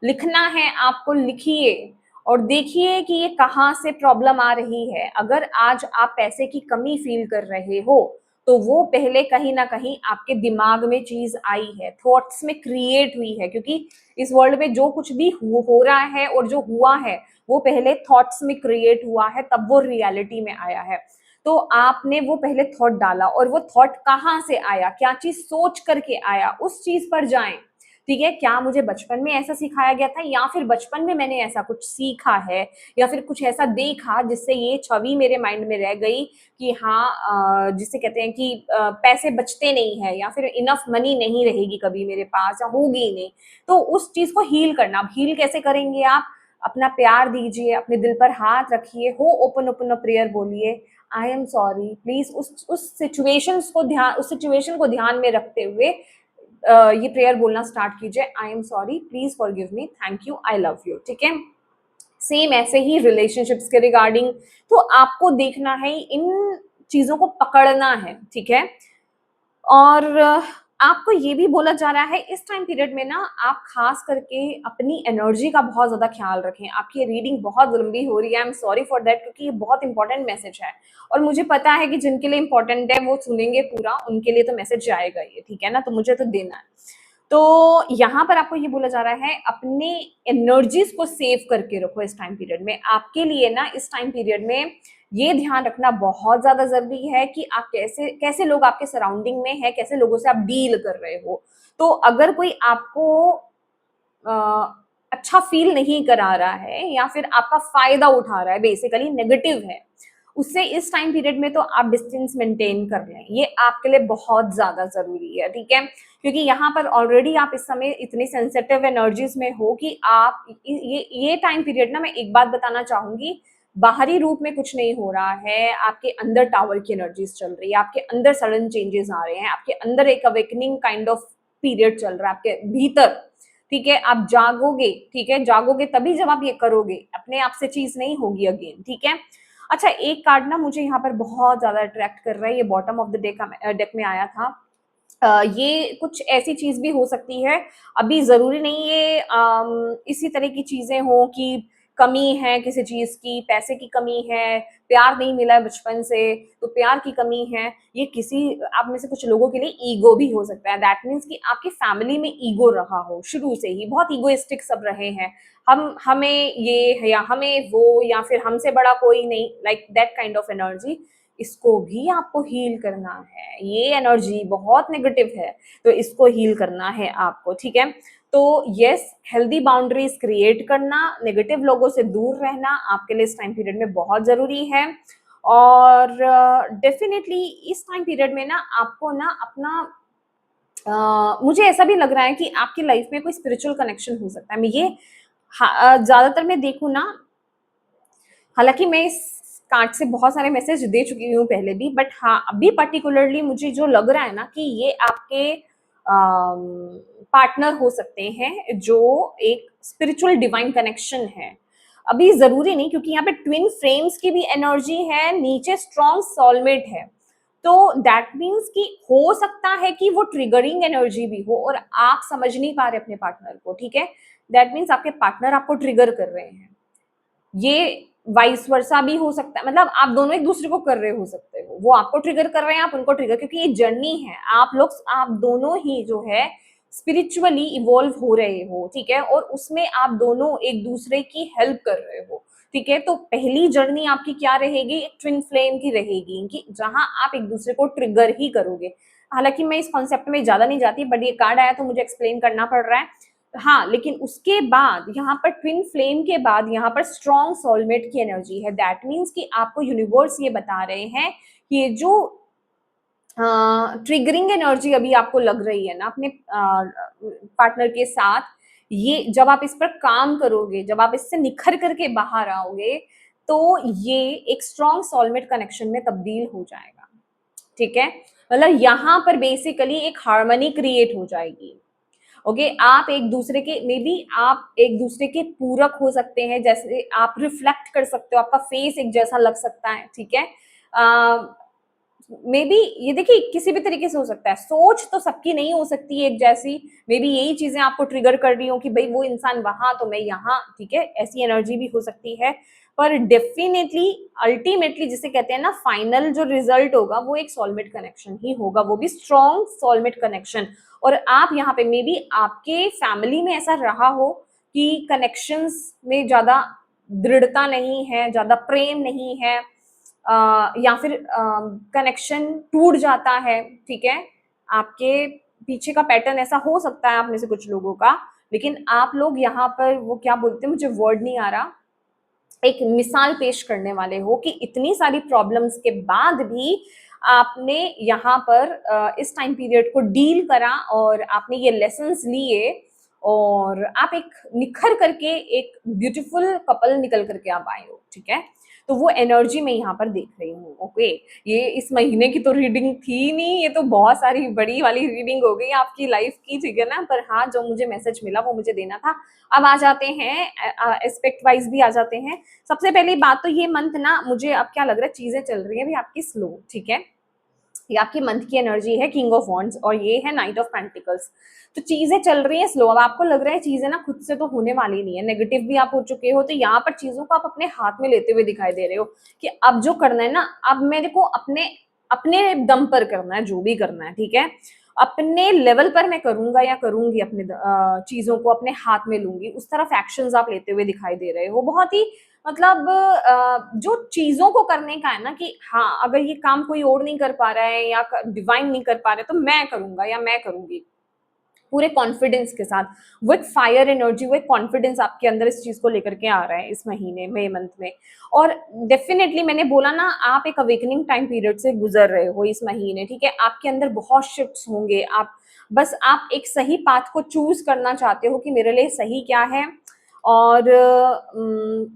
लिखना है आपको, लिखिए और देखिए कि ये कहाँ से प्रॉब्लम आ रही है। अगर आज आप पैसे की कमी फील कर रहे हो, तो वो पहले कहीं ना कहीं आपके दिमाग में चीज आई है, थॉट्स में क्रिएट हुई है, क्योंकि इस वर्ल्ड में जो कुछ भी हो रहा है और जो हुआ है, वो पहले थॉट्स में क्रिएट हुआ है, तब वो रियलिटी में आया है। तो आपने वो पहले थॉट डाला, और वो थॉट कहाँ से आया, क्या चीज सोच करके आया, उस चीज पर जाएं, ठीक है। क्या मुझे बचपन में ऐसा सिखाया गया था, या फिर बचपन में मैंने ऐसा कुछ सीखा है, या फिर कुछ ऐसा देखा जिससे ये छवि मेरे माइंड में रह गई कि हाँ, जिसे कहते हैं कि पैसे बचते नहीं है, या फिर इनफ मनी नहीं रहेगी कभी मेरे पास, या होगी ही नहीं। तो उस चीज को हील करना, अब हील कैसे करेंगे आप, अपना प्यार दीजिए, अपने दिल पर हाथ रखिए, हो ओपन ओपन प्रेयर बोलिए, आई एम सॉरी, प्लीज उस सिचुएशन को ध्यान में रखते हुए ये प्रेयर बोलना स्टार्ट कीजिए, I am sorry, please forgive me, thank you, I love you, ठीक है। सेम ऐसे ही रिलेशनशिप्स के रिगार्डिंग, तो आपको देखना है, इन चीजों को पकड़ना है, ठीक है। और आपको ये भी बोला जा रहा है इस टाइम पीरियड में ना, आप खास करके अपनी एनर्जी का बहुत ज्यादा ख्याल रखें। आपकी रीडिंग बहुत लंबी हो रही है, I am sorry for that, क्योंकि ये बहुत इंपॉर्टेंट मैसेज है, और मुझे पता है कि जिनके लिए इंपॉर्टेंट है वो सुनेंगे पूरा, उनके लिए तो मैसेज जाएगा ये, ठीक है ना, तो मुझे तो देना है। तो यहाँ पर आपको ये बोला जा रहा है, अपने एनर्जीज को सेव करके रखो इस टाइम पीरियड में। आपके लिए ना इस टाइम पीरियड में ये ध्यान रखना बहुत ज्यादा जरूरी है कि आप कैसे कैसे लोग आपके सराउंडिंग में है, कैसे लोगों से आप डील कर रहे हो। तो अगर कोई आपको अच्छा फील नहीं करा रहा है, या फिर आपका फायदा उठा रहा है, बेसिकली नेगेटिव है, उससे इस टाइम पीरियड में तो आप डिस्टेंस मेंटेन कर लें, ये आपके लिए बहुत ज्यादा जरूरी है, ठीक है। क्योंकि यहाँ पर ऑलरेडी आप इस समय इतनी सेंसिटिव एनर्जीज में हो कि आप ये टाइम पीरियड ना, मैं एक बात बताना चाहूंगी, बाहरी रूप में कुछ नहीं हो रहा है, आपके अंदर टावर की एनर्जीज चल रही है, आपके अंदर सडन चेंजेस आ रहे हैं, आपके अंदर एक अवेकनिंग काइंड ऑफ पीरियड चल रहा है आपके भीतर, ठीक है। आप जागोगे, ठीक है, जागोगे तभी जब आप ये करोगे, अपने आप से चीज नहीं होगी अगेन, ठीक है। अच्छा, एक कार्ड ना मुझे यहाँ पर बहुत ज्यादा अट्रैक्ट कर रहा है, ये बॉटम ऑफ द डेक में आया था, ये कुछ ऐसी चीज़ भी हो सकती है, अभी ज़रूरी नहीं ये इसी तरह की चीज़ें हों कि कमी है किसी चीज़ की, पैसे की कमी है, प्यार नहीं मिला है बचपन से, तो प्यार की कमी है। ये किसी आप में से कुछ लोगों के लिए ईगो भी हो सकता है। दैट मीन्स कि आपकी फैमिली में ईगो रहा हो शुरू से ही, बहुत ईगोइस्टिक सब रहे हैं। हम हमें ये है या हमें वो या फिर हमसे बड़ा कोई नहीं, like that kind of energy, इसको भी आपको हील करना है। ये एनर्जी बहुत नेगेटिव है, तो इसको हील करना है आपको, ठीक है? तो यस, हेल्दी बाउंड्रीज क्रिएट करना, नेगेटिव लोगों से दूर रहना आपके लिए इस टाइम पीरियड में बहुत ज़रूरी है। और डेफिनेटली इस टाइम पीरियड में ना आपको ना अपना मुझे ऐसा भी लग रहा है कि आपकी लाइफ में कोई स्पिरिचुअल कनेक्शन हो सकता है। मैं ये ज़्यादातर मैं देखूँ ना, हालाँकि मैं इस कार्ड से बहुत सारे मैसेज दे चुकी हूँ पहले भी, बट हाँ, अभी पर्टिकुलरली मुझे जो लग रहा है ना कि ये आपके पार्टनर हो सकते हैं, जो एक स्पिरिचुअल डिवाइन कनेक्शन है। अभी ज़रूरी नहीं, क्योंकि यहाँ पे ट्विन फ्लेम्स की भी एनर्जी है, नीचे स्ट्रॉन्ग सोलमेट है। तो दैट मीन्स कि हो सकता है कि वो ट्रिगरिंग एनर्जी भी हो और आप समझ नहीं पा रहे अपने पार्टनर को, ठीक है? दैट मीन्स आपके पार्टनर आपको ट्रिगर कर रहे हैं। ये वाइस वर्सा भी हो सकता है, मतलब आप दोनों एक दूसरे को कर रहे हो सकते हो, वो आपको ट्रिगर कर रहे हैं, आप उनको ट्रिगर, क्योंकि ये जर्नी है, आप दोनों ही जो है स्पिरिचुअली इवॉल्व हो रहे हो, ठीक है? और उसमें आप दोनों एक दूसरे की हेल्प कर रहे हो, ठीक है? तो पहली जर्नी आपकी क्या रहेगी? ट्विन फ्लेम की रहेगी, कि जहां आप एक दूसरे को ट्रिगर ही करोगे। हालांकि मैं इस कॉन्सेप्ट में ज्यादा नहीं जाती, बट ये कार्ड आया तो मुझे एक्सप्लेन करना पड़ रहा है। हाँ, लेकिन उसके बाद यहाँ पर ट्विन फ्लेम के बाद यहाँ पर स्ट्रॉन्ग सोलमेट की एनर्जी है। दैट मीन्स कि आपको यूनिवर्स ये बता रहे हैं कि ये जो ट्रिगरिंग एनर्जी अभी आपको लग रही है ना अपने पार्टनर के साथ, ये जब आप इस पर काम करोगे, जब आप इससे निखर करके बाहर आओगे, तो ये एक स्ट्रॉन्ग सोलमेट कनेक्शन में तब्दील हो जाएगा, ठीक है? मतलब यहाँ पर बेसिकली एक हार्मनी क्रिएट हो जाएगी। ओके, आप एक दूसरे के, मे बी आप एक दूसरे के पूरक हो सकते हैं, जैसे आप रिफ्लेक्ट कर सकते हो, आपका फेस एक जैसा लग सकता है, ठीक है? मे बी ये देखिए किसी भी तरीके से हो सकता है, सोच तो सबकी नहीं हो सकती एक जैसी। मे बी यही चीजें आपको ट्रिगर कर रही हो कि भाई वो इंसान वहां तो मैं यहाँ, ठीक है? ऐसी एनर्जी भी हो सकती है। पर डेफिनेटली अल्टीमेटली जिसे कहते हैं ना, फाइनल जो रिजल्ट होगा वो एक सोलमेट कनेक्शन ही होगा, वो भी स्ट्रॉन्ग सोलमेट कनेक्शन। और आप यहाँ पे मे बी आपके फैमिली में ऐसा रहा हो कि कनेक्शंस में ज्यादा दृढ़ता नहीं है, ज्यादा प्रेम नहीं है, या फिर कनेक्शन टूट जाता है, ठीक है? आपके पीछे का पैटर्न ऐसा हो सकता है आप में से कुछ लोगों का, लेकिन आप लोग यहाँ पर वो क्या बोलते हैं, मुझे वर्ड नहीं आ रहा, एक मिसाल पेश करने वाले हो कि इतनी सारी प्रॉब्लम्स के बाद भी आपने यहाँ पर इस टाइम पीरियड को डील करा और आपने ये लेसन्स लिए, और आप एक निखर करके एक ब्यूटीफुल कपल निकल करके आप आए हो, ठीक है? तो वो एनर्जी मैं यहाँ पर देख रही हूँ। ओके, ये इस महीने की तो रीडिंग थी नहीं, ये तो बहुत सारी बड़ी वाली रीडिंग हो गई आपकी लाइफ की, ठीक है ना? पर हाँ, जो मुझे मैसेज मिला वो मुझे देना था। अब आ जाते हैं एस्पेक्ट वाइज भी आ जाते हैं। सबसे पहली बात तो ये मंथ ना, मुझे अब क्या लग रहा है, चीजें चल रही है अभी आपकी स्लो, ठीक है? ये आपकी मंथ की एनर्जी है, किंग ऑफ वॉन्ड्स, और ये है नाइट ऑफ पेंटिकल्स। तो चीजें चल रही हैं स्लो। अब आपको लग रहा है चीजें ना खुद से तो होने वाली नहीं है, नेगेटिव भी आप हो चुके हो, तो यहाँ पर चीजों को आप अपने हाथ में लेते हुए दिखाई दे रहे हो कि अब जो करना है ना, अब मेरे को अपने अपने दम पर करना है, जो भी करना है, ठीक है? अपने लेवल पर मैं करूंगा या करूंगी, अपने चीजों को अपने हाथ में लूंगी, उस तरफ एक्शंस आप लेते हुए दिखाई दे रहे हो। बहुत ही मतलब जो चीजों को करने का है ना, कि हाँ, अगर ये काम कोई और नहीं कर पा रहा है या डिवाइन नहीं कर पा रहा है, तो मैं करूंगा या मैं करूंगी पूरे कॉन्फिडेंस के साथ। वो एक फायर एनर्जी, वो एक कॉन्फिडेंस आपके अंदर इस चीज को लेकर के आ रहा है इस महीने मई मंथ में। और डेफिनेटली मैंने बोला ना, आप एक अवेकनिंग टाइम पीरियड से गुजर रहे हो इस महीने, ठीक है? आपके अंदर बहुत शिफ्ट्स होंगे, आप एक सही पाथ को चूज करना चाहते हो कि मेरे लिए सही क्या है, और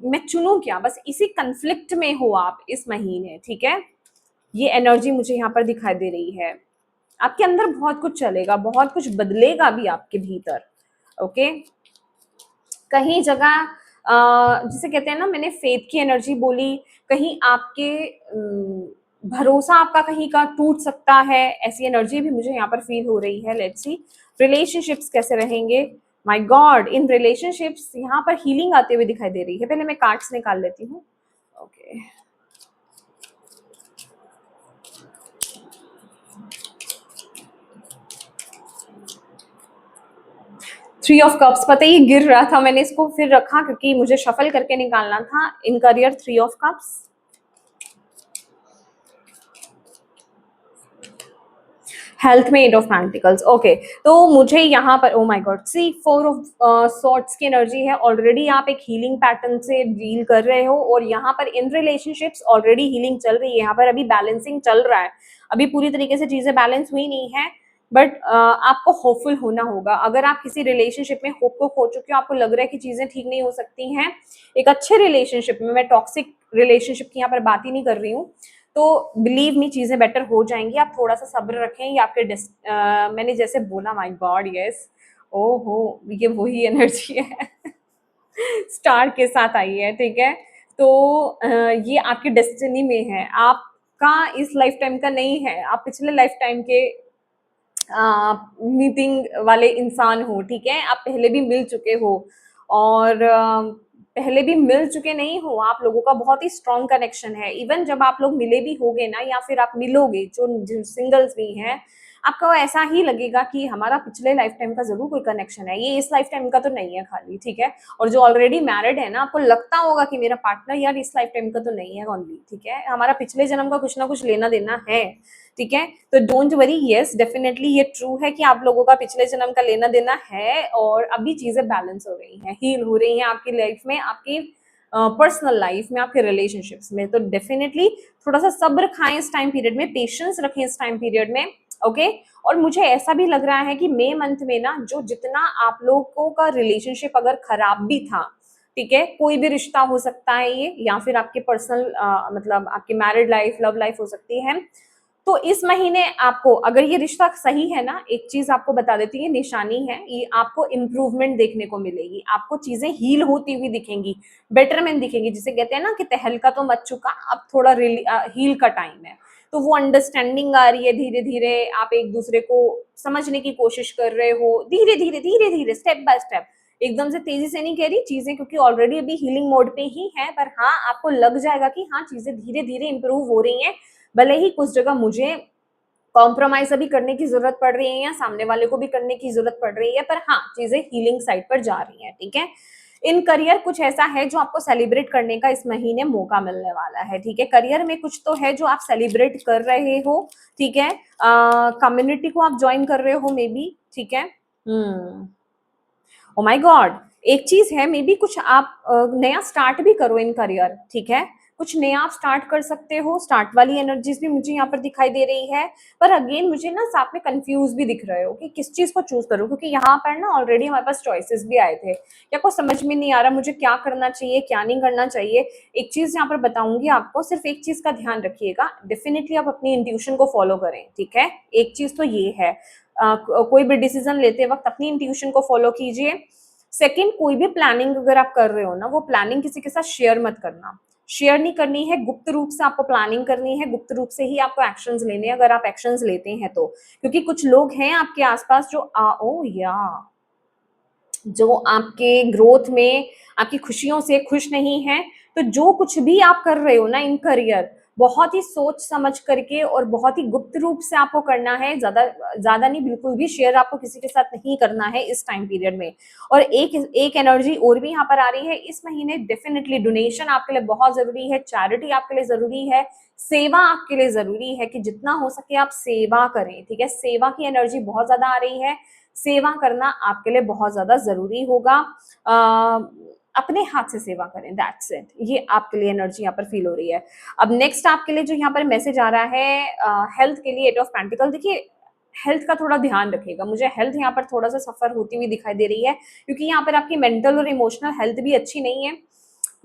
मैं चुनूं क्या, बस इसी कंफ्लिक्ट में हो आप इस महीने, ठीक है? ये एनर्जी मुझे यहाँ पर दिखाई दे रही है। आपके अंदर बहुत कुछ चलेगा, बहुत कुछ बदलेगा भी आपके भीतर। ओके, कहीं जगह जिसे कहते हैं ना, मैंने फेथ की एनर्जी बोली, कहीं आपके भरोसा आपका कहीं का टूट सकता है, ऐसी एनर्जी भी मुझे यहाँ पर फील हो रही है। लेट्स सी रिलेशनशिप्स कैसे रहेंगे। माय गॉड, इन रिलेशनशिप्स यहाँ पर हीलिंग आते हुए दिखाई दे रही है। पहले मैं कार्ड्स निकाल लेती हूँ। ओके, थ्री ऑफ कप्स, पता है ये गिर रहा था, मैंने इसको फिर रखा क्योंकि मुझे शफल करके निकालना था। In career three of cups, health में एट ऑफ पेंटिकल्स। ओके, तो मुझे यहाँ पर oh my god, see four of swords की एनर्जी है। ऑलरेडी आप एक हीलिंग पैटर्न से डील कर रहे हो और यहाँ पर इन रिलेशनशिप्स ऑलरेडी हीलिंग चल रही है। यहाँ पर अभी बैलेंसिंग चल रहा है, अभी पूरी तरीके से चीजें बैलेंस हुई नहीं है, बट आपको होपफुल होना होगा। अगर आप किसी रिलेशनशिप में होप को खो चुके हो, आपको लग रहा है कि चीजें ठीक नहीं हो सकती हैं, एक अच्छे रिलेशनशिप में, मैं टॉक्सिक रिलेशनशिप की यहाँ पर बात ही नहीं कर रही हूँ, तो बिलीव मी चीजें बेटर हो जाएंगी। आप थोड़ा सा सब्र रखें, ये आपके मैंने जैसे बोला, माय गॉड यस, ओहो ये वही एनर्जी है स्टार के साथ आई है, ठीक है। तो ये आपकी डेस्टिनी में है, आपका इस लाइफ टाइम का नहीं है, आप पिछले लाइफ टाइम के मीटिंग वाले इंसान हो, ठीक है। आप पहले भी मिल चुके हो और पहले भी मिल चुके नहीं हो, आप लोगों का बहुत ही स्ट्रॉन्ग कनेक्शन है। इवन जब आप लोग मिले भी होगे ना, या फिर आप मिलोगे, जो सिंगल्स भी हैं, आपको ऐसा ही लगेगा कि हमारा पिछले लाइफ टाइम का जरूर कोई कनेक्शन है, ये इस लाइफ टाइम का तो नहीं है खाली, ठीक है। और जो ऑलरेडी मैरिड है ना, आपको लगता होगा कि मेरा पार्टनर यार इस लाइफ टाइम का तो नहीं है ओनली, ठीक है, हमारा पिछले जन्म का कुछ ना कुछ लेना देना है, ठीक है। तो डोंट वरी, यस डेफिनेटली ये ट्रू है कि आप लोगों का पिछले जन्म का लेना देना है और अभी चीजें बैलेंस हो रही हैं, हील हो रही हैं आपकी लाइफ में, आपकी पर्सनल लाइफ में, आपके रिलेशनशिप्स में। तो डेफिनेटली थोड़ा सा सब्र खाएं इस टाइम पीरियड में, पेशेंस रखें इस टाइम पीरियड में, ओके। और मुझे ऐसा भी लग रहा है कि मई मंथ में ना, जो जितना आप लोगों का रिलेशनशिप अगर खराब भी था, ठीक है, कोई भी रिश्ता हो सकता है ये, या फिर आपके पर्सनल मतलब आपकी मैरिड लाइफ, लव लाइफ हो सकती है, तो इस महीने आपको अगर ये रिश्ता सही है ना, एक चीज आपको बता देती है, निशानी है ये, आपको इम्प्रूवमेंट देखने को मिलेगी, आपको चीजें हील होती हुई दिखेंगी, बेटरमेंट दिखेंगी। जिसे कहते हैं ना कि तहलका तो मच चुका, अब थोड़ा हील का टाइम है। तो वो अंडरस्टैंडिंग आ रही है, धीरे धीरे आप एक दूसरे को समझने की कोशिश कर रहे हो, धीरे धीरे धीरे धीरे, स्टेप बाय स्टेप, एकदम से तेजी से नहीं कह रही चीजें, क्योंकि ऑलरेडी अभी हीलिंग मोड पे ही है, पर हाँ आपको लग जाएगा कि हाँ चीजें धीरे धीरे इंप्रूव हो रही हैं। भले ही कुछ जगह मुझे कॉम्प्रोमाइज अभी करने की जरूरत पड़ रही है या सामने वाले को भी करने की जरूरत पड़ रही है, पर हाँ चीजें हीलिंग साइड पर जा रही हैं, ठीक है। इन करियर कुछ ऐसा है जो आपको सेलिब्रेट करने का इस महीने मौका मिलने वाला है, ठीक है। करियर में कुछ तो है जो आप सेलिब्रेट कर रहे हो, ठीक है। कम्युनिटी को आप ज्वाइन कर रहे हो मे बी, ठीक है। ओ माय गॉड, एक चीज है, मे बी कुछ आप नया स्टार्ट भी करो इन करियर, ठीक है। कुछ नया आप स्टार्ट कर सकते हो, स्टार्ट वाली एनर्जीज भी मुझे यहाँ पर दिखाई दे रही है। पर अगेन मुझे ना साथ में कंफ्यूज भी दिख रहे हो कि किस चीज को चूज करूं, क्योंकि यहाँ पर ना ऑलरेडी हमारे पास चॉइसेस भी आए थे, या को समझ में नहीं आ रहा मुझे क्या करना चाहिए क्या नहीं करना चाहिए। एक चीज यहाँ पर बताऊंगी आपको, सिर्फ एक चीज का ध्यान रखिएगा, डेफिनेटली आप अपनी इंट्यूशन को फॉलो करें, ठीक है। एक चीज तो ये है, कोई भी डिसीजन लेते वक्त अपनी इंट्यूशन को फॉलो कीजिए। सेकंड, कोई भी प्लानिंग अगर आप कर रहे हो ना, वो प्लानिंग किसी के साथ शेयर मत करना, शेयर नहीं करनी है, गुप्त रूप से आपको प्लानिंग करनी है, गुप्त रूप से ही आपको एक्शंस लेने हैं, अगर आप एक्शंस लेते हैं तो। क्योंकि कुछ लोग हैं आपके आसपास जो जो आपके ग्रोथ में, आपकी खुशियों से खुश नहीं है। तो जो कुछ भी आप कर रहे हो ना इन करियर, बहुत ही सोच समझ करके और बहुत ही गुप्त रूप से आपको करना है, ज्यादा ज्यादा नहीं, बिल्कुल भी शेयर आपको किसी के साथ नहीं करना है इस टाइम पीरियड में। और एक एनर्जी और भी यहाँ पर आ रही है इस महीने, डेफिनेटली डोनेशन आपके लिए बहुत जरूरी है, चैरिटी आपके लिए जरूरी है, सेवा आपके लिए जरूरी है, कि जितना हो सके आप सेवा करें, ठीक है। सेवा की एनर्जी बहुत ज्यादा आ रही है, सेवा करना आपके लिए बहुत ज्यादा जरूरी होगा। अपने हाथ से सेवा करें, दैट्स इट, ये आपके लिए एनर्जी यहाँ पर फील हो रही है। अब नेक्स्ट आपके लिए जो यहाँ पर मैसेज आ रहा है हेल्थ के लिए, एट ऑफ पेंटिकल, देखिए हेल्थ का थोड़ा ध्यान रखिएगा, मुझे हेल्थ यहाँ पर थोड़ा सा सफर होती हुई दिखाई दे रही है, क्योंकि यहाँ पर आपकी मेंटल और इमोशनल हेल्थ भी अच्छी नहीं है,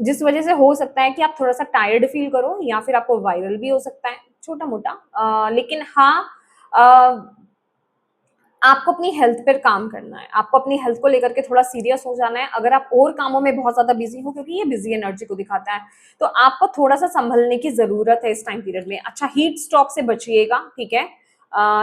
जिस वजह से हो सकता है कि आप थोड़ा सा टायर्ड फील करो, या फिर आपको वायरल भी हो सकता है छोटा मोटा, लेकिन हाँ आपको अपनी हेल्थ पर काम करना है, आपको अपनी हेल्थ को लेकर के थोड़ा सीरियस हो जाना है। अगर आप और कामों में बहुत ज्यादा बिजी हो, क्योंकि ये बिजी एनर्जी को दिखाता है, तो आपको थोड़ा सा संभलने की जरूरत है इस टाइम पीरियड में। अच्छा, हीट स्ट्रोक से बचिएगा, ठीक है।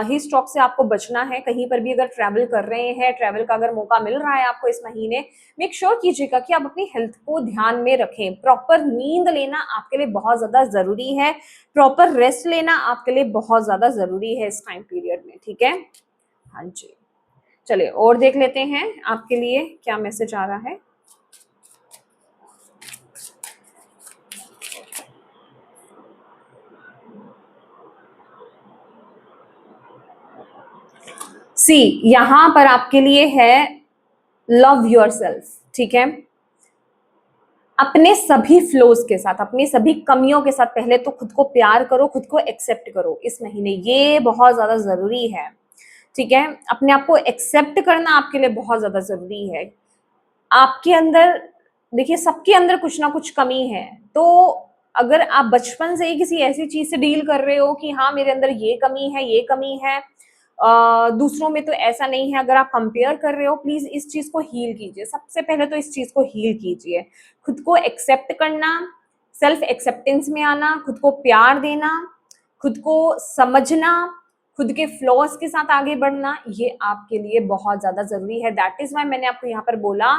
हीट स्ट्रोक से आपको बचना है। कहीं पर भी अगर ट्रैवल कर रहे हैं, ट्रैवल का अगर मौका मिल रहा है आपको इस महीने, मेक श्योर कीजिएगा कि आप अपनी हेल्थ को ध्यान में रखें। प्रॉपर नींद लेना आपके लिए बहुत ज्यादा जरूरी है, प्रॉपर रेस्ट लेना आपके लिए बहुत ज्यादा जरूरी है इस टाइम पीरियड में, ठीक है। हाँ जी, चलिए और देख लेते हैं आपके लिए क्या मैसेज आ रहा है। सी, यहां पर आपके लिए है लव योरसेल्फ, ठीक है। अपने सभी फ्लोज के साथ, अपनी सभी कमियों के साथ पहले तो खुद को प्यार करो, खुद को एक्सेप्ट करो इस महीने, ये बहुत ज्यादा जरूरी है, ठीक है। अपने आप को एक्सेप्ट करना आपके लिए बहुत ज्यादा जरूरी है। आपके अंदर, देखिए सबके अंदर कुछ ना कुछ कमी है, तो अगर आप बचपन से ही किसी ऐसी चीज से डील कर रहे हो कि हाँ मेरे अंदर ये कमी है, ये कमी है, दूसरों में तो ऐसा नहीं है, अगर आप कंपेयर कर रहे हो, प्लीज इस चीज को हील कीजिए। सबसे पहले तो इस चीज को हील कीजिए। खुद को एक्सेप्ट करना, सेल्फ एक्सेप्टेंस में आना, खुद को प्यार देना, खुद को समझना, खुद के फ्लॉज के साथ आगे बढ़ना, ये आपके लिए बहुत ज्यादा जरूरी है। दैट इज वाई मैंने आपको यहाँ पर बोला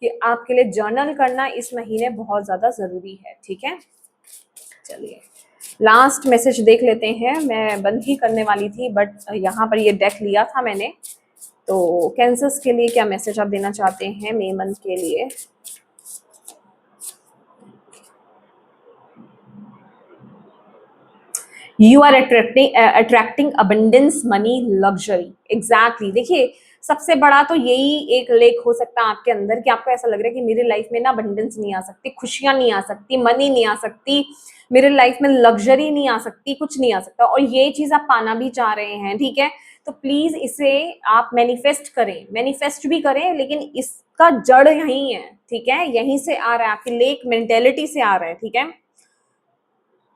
कि आपके लिए जर्नल करना इस महीने बहुत ज्यादा जरूरी है, ठीक है। चलिए लास्ट मैसेज देख लेते हैं। मैं बंद ही करने वाली थी, बट यहाँ पर ये डेक लिया था मैंने, तो कैंसर्स के लिए क्या मैसेज आप देना चाहते हैं मई मंथ के लिए। You are attracting abundance, money, luxury. Exactly, देखिए सबसे बड़ा तो यही एक लेख हो सकता है आपके अंदर कि आपको ऐसा लग रहा है कि मेरी लाइफ में ना अबंडेंस नहीं आ सकती, खुशियां नहीं आ सकती, मनी नहीं आ सकती, मेरे लाइफ में लग्जरी नहीं आ सकती, कुछ नहीं आ सकता, और ये चीज आप पाना भी चाह रहे हैं, ठीक है। तो प्लीज इसे आप मैनिफेस्ट करें, मैनिफेस्ट भी करें, लेकिन इसका जड़ यही है, ठीक है। यहीं से आ रहा है, आपकी लेक मेंटेलिटी से आ रहा है, ठीक है।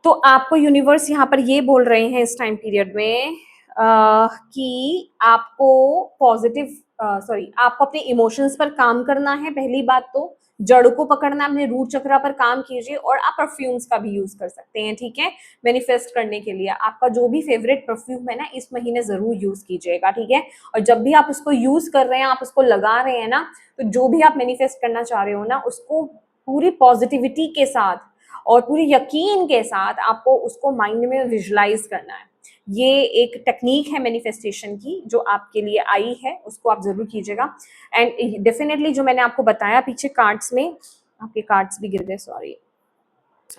तो आपको यूनिवर्स यहाँ पर ये बोल रहे हैं इस टाइम पीरियड में कि आपको पॉजिटिव, सॉरी, आपको अपने इमोशंस पर काम करना है। पहली बात तो जड़ को पकड़ना, अपने रूट चक्रा पर काम कीजिए, और आप परफ्यूम्स का भी यूज कर सकते हैं, ठीक है। मैनिफेस्ट करने के लिए आपका जो भी फेवरेट परफ्यूम है ना, इस महीने जरूर यूज कीजिएगा, ठीक है। और जब भी आप उसको यूज कर रहे हैं, आप उसको लगा रहे हैं ना, तो जो भी आप मैनिफेस्ट करना चाह रहे हो ना, उसको पूरी पॉजिटिविटी के साथ और पूरी यकीन के साथ आपको उसको माइंड में विजुलाइज करना है। ये एक टेक्निक है मैनिफेस्टेशन की जो आपके लिए आई है, उसको आप जरूर कीजिएगा। एंड डेफिनेटली जो मैंने आपको बताया पीछे कार्ड्स में, आपके कार्ड्स भी गिर गए, सॉरी,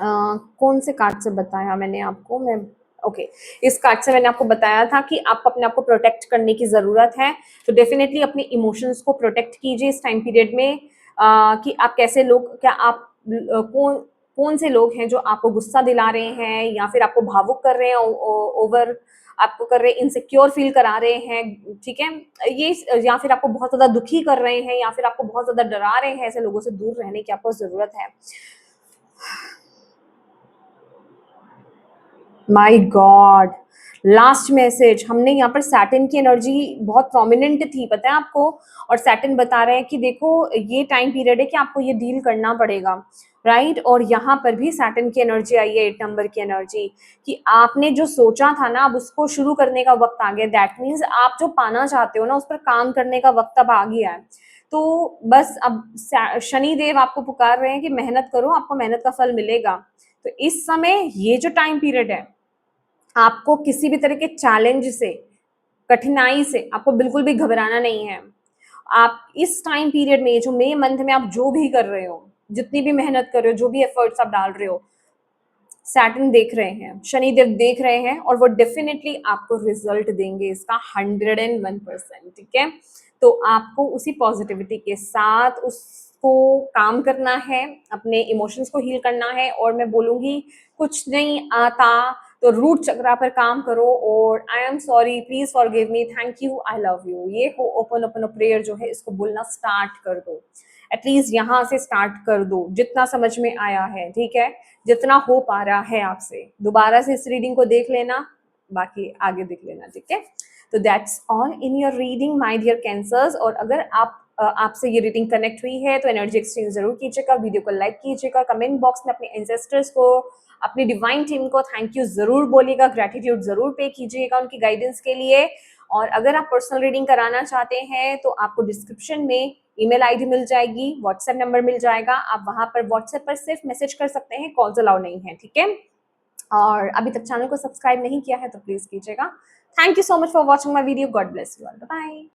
कौन से कार्ड से बताया मैंने आपको, मैं ओके इस कार्ड से मैंने आपको बताया था कि आपको अपने आप को प्रोटेक्ट करने की जरूरत है। तो डेफिनेटली अपने इमोशंस को प्रोटेक्ट कीजिए इस टाइम पीरियड में। कि आप कैसे लोग, क्या आप कौन कौन से लोग हैं जो आपको गुस्सा दिला रहे हैं, या फिर आपको भावुक कर रहे हैं, ओवर आपको कर रहे हैं, इनसिक्योर फील करा रहे हैं, ठीक है। ये, या फिर आपको बहुत ज्यादा दुखी कर रहे हैं, या फिर आपको बहुत ज्यादा डरा रहे हैं, ऐसे लोगों से दूर रहने की आपको जरूरत है। माय गॉड, लास्ट मैसेज हमने यहाँ पर सैटर्न की एनर्जी बहुत प्रोमिनेंट थी, पता है आपको। और सैटर्न बता रहे हैं कि देखो ये टाइम पीरियड है कि आपको ये डील करना पड़ेगा, राइट। और यहाँ पर भी सैटर्न की एनर्जी आई है, 8 नंबर की एनर्जी, कि आपने जो सोचा था ना, अब उसको शुरू करने का वक्त आ गया। दैट मीन्स आप जो पाना चाहते हो ना, उस पर काम करने का वक्त अब आ गया है। तो बस अब शनि देव आपको पुकार रहे हैं कि मेहनत करो, आपको मेहनत का फल मिलेगा। तो इस समय ये जो टाइम पीरियड है, आपको किसी भी तरह के चैलेंज से, कठिनाई से आपको बिल्कुल भी घबराना नहीं है। आप इस टाइम पीरियड में, जो मई मंथ में आप जो भी कर रहे हो, जितनी भी मेहनत कर रहे हो, जो भी एफर्ट्स आप डाल रहे हो, सैटर्न देख रहे हैं, शनिदेव देख रहे हैं, और वो डेफिनेटली आपको रिजल्ट देंगे इसका 101%, ठीक है। तो आपको उसी पॉजिटिविटी के साथ उसको काम करना है, अपने इमोशंस को हील करना है। और मैं बोलूंगी कुछ नहीं आता तो रूट चक्रा पर काम करो, और I am sorry, please forgive me, thank you, I love you, ये हो ओपन ओपन प्रेयर जो है, इसको बोलना स्टार्ट कर दो। एटलीस्ट यहाँ से स्टार्ट कर दो, जितना समझ में आया है, ठीक है, जितना हो पा रहा है आपसे। दोबारा से इस रीडिंग को देख लेना, बाकी आगे देख लेना, ठीक है। तो that's all in your reading my dear cancers. और अगर आपसे ये रीडिंग कनेक्ट हुई है तो एनर्जी एक्सचेंज जरूर कीजिएगा, वीडियो को लाइक कीजिएगा, कमेंट बॉक्स में अपने एंसेस्टर्स को, अपनी डिवाइन टीम को थैंक यू जरूर बोलिएगा, ग्रेटिट्यूड जरूर पे कीजिएगा उनकी गाइडेंस के लिए। और अगर आप पर्सनल रीडिंग कराना चाहते हैं तो आपको डिस्क्रिप्शन में ईमेल आईडी मिल जाएगी, व्हाट्सएप नंबर मिल जाएगा, आप वहां पर व्हाट्सएप पर सिर्फ मैसेज कर सकते हैं, कॉल्स अलाउ नहीं है, ठीक है। और अभी तक चैनल को सब्सक्राइब नहीं किया है तो प्लीज कीजिएगा। Thank you so much for watching my video. God bless you all, bye.